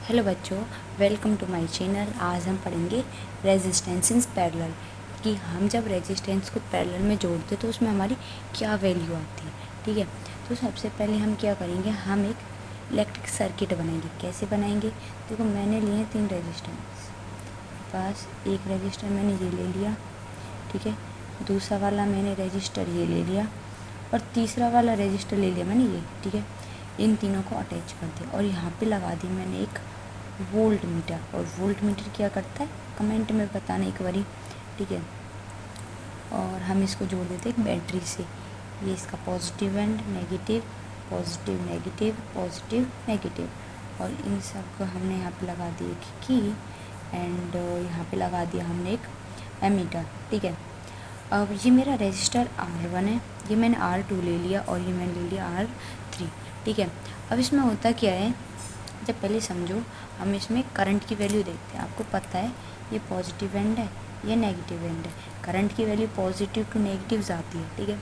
Hello बच्चों, welcome to my channel. आज हम पढ़ेंगे रेजिस्टेंस इन पैरेलल कि हम जब रेजिस्टेंस को पैरेलल में जोड़ते तो उसमें हमारी क्या वैल्यू आती है। ठीक है, तो सबसे पहले हम क्या करेंगे, हम एक इलेक्ट्रिक सर्किट बनाएंगे। कैसे बनाएंगे? देखो, मैंने लिए 3 रेजिस्टेंस। पास एक रजिस्टर मैंने ये ले लिया, ठीक है, दूसरा वाला मैंने रजिस्टर ये ले लिया और तीसरा वाला रजिस्टर ले लिया मैंने ये, ठीक है। इन तीनों को अटैच कर दिया और यहाँ पे लगा दी मैंने एक वोल्ट मीटर। और वोल्ट मीटर क्या करता है कमेंट में बताना एक बारी, ठीक है। और हम इसको जोड़ देते हैं एक बैटरी से। ये इसका positive and negative, positive negative, positive negative, और इन सब को हमने यहाँ पे लगा दी एक की एंड यहाँ पे लगा दिया हमने एक एमीटर, ठीक है। अब ये मेरा रजिस्टर R1 है, ये मैंने R2 ले लिया और ये मैंने ले लिया R3, ठीक है। अब इसमें होता क्या है, जब पहले समझो, हम इसमें करंट की वैल्यू देखते हैं। आपको पता है ये पॉजिटिव एंड है, ये नेगेटिव एंड है। करंट की वैल्यू पॉजिटिव टू नेगेटिव जाती है, ठीक है।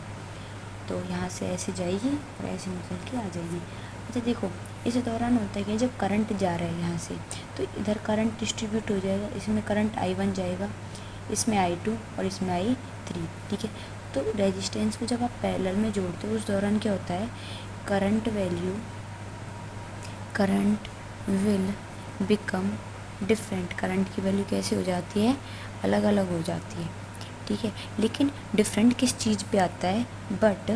तो यहाँ से ऐसे जाएगी और ऐसे निकल के आ जाएगी। अच्छा देखो, इस दौरान होता है कि जब करंट जा रहा है यहाँ से, तो इधर करंट डिस्ट्रीब्यूट हो जाएगा। इसमें करंट I1 जाएगा, इसमें I2 और इसमें I3, ठीक है। तो रेजिस्टेंस को जब आप पैरेलल में जोड़ते हो उस दौरान क्या होता है, current will become different. Current की वैल्यू कैसे हो जाती है, अलग अलग हो जाती है, ठीक है। लेकिन डिफरेंट किस चीज़ पे आता है, बट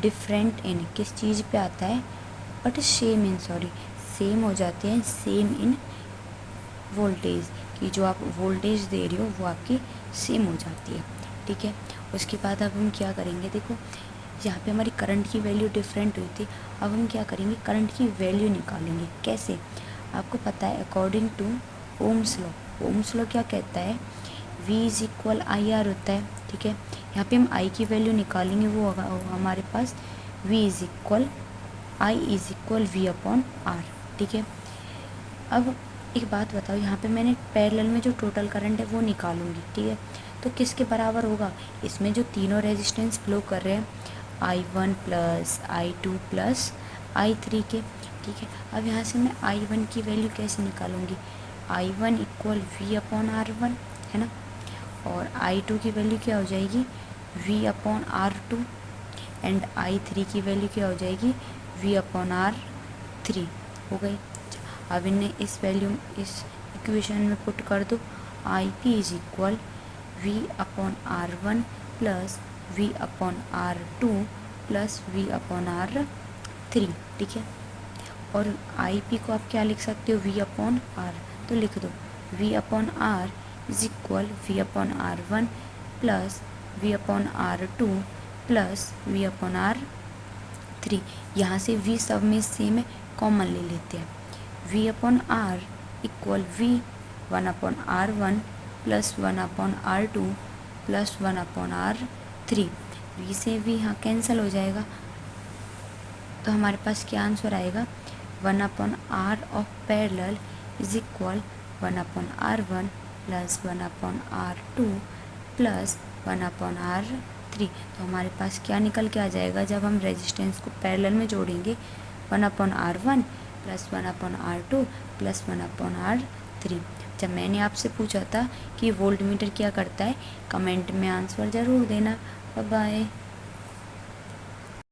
डिफरेंट इन किस चीज़ पे आता है, बट सेम हो जाते हैं, सेम इन वोल्टेज की जो आप वोल्टेज दे रहे हो वो आपकी सेम हो जाती है, ठीक है। उसके बाद अब हम क्या करेंगे, देखो यहाँ पे हमारी करंट की वैल्यू डिफरेंट हुई थी। अब हम क्या करेंगे, करंट की वैल्यू निकालेंगे। कैसे? आपको पता है अकॉर्डिंग टू ओम्स लॉ क्या कहता है, V इज इक्वल IR होता है, ठीक है। यहाँ पे हम I की वैल्यू निकालेंगे, वो होगा हमारे पास I is equal V upon R, ठीक है। अब एक बात बताओ, यहाँ पे मैंने पैरेलल में जो टोटल करंट है वो निकालूंगी, ठीक है। तो किसके बराबर होगा, इसमें जो तीनों रेजिस्टेंस फ्लो कर रहे हैं I1 plus I2 plus I3 के, ठीक है। अब यहाँ से मैं I1 की वैल्यू कैसे निकालूंगी, I1 equal V upon R1 है ना, और I2 की वैल्यू क्या हो जाएगी, V upon R2, and I3 की वैल्यू क्या हो जाएगी, V अपॉन R3 हो गई। अब इन्हें इस इक्वेशन में पुट कर दो। IP is equal V upon R1 plus V upon R2 plus V upon R3, ठीक है। और IP को आप क्या लिख सकते हो, V अपॉन R, तो लिख दो V upon R is equal V upon R1 plus V upon R2 plus V upon R3। यहाँ से V सब में सेम है, कॉमन ले लेते हैं। V upon R equal V 1 upon R1 plus 1 upon R2 plus 1 upon R3। V से V यहाँ कैंसिल हो जाएगा, तो हमारे पास क्या आंसर आएगा, 1 upon R of parallel is equal 1 upon R1 plus 1 upon R2 plus 1 upon R3। तो हमारे पास क्या निकल के आ जाएगा, जब हम रेजिस्टेंस को पैरेलल में जोड़ेंगे, 1 upon R1 plus 1 upon R2 plus 1 upon R3। जब मैंने आपसे पूछा था कि वोल्ट मीटर क्या करता है, कमेंट में आंसर ज़रूर देना। Bye bye.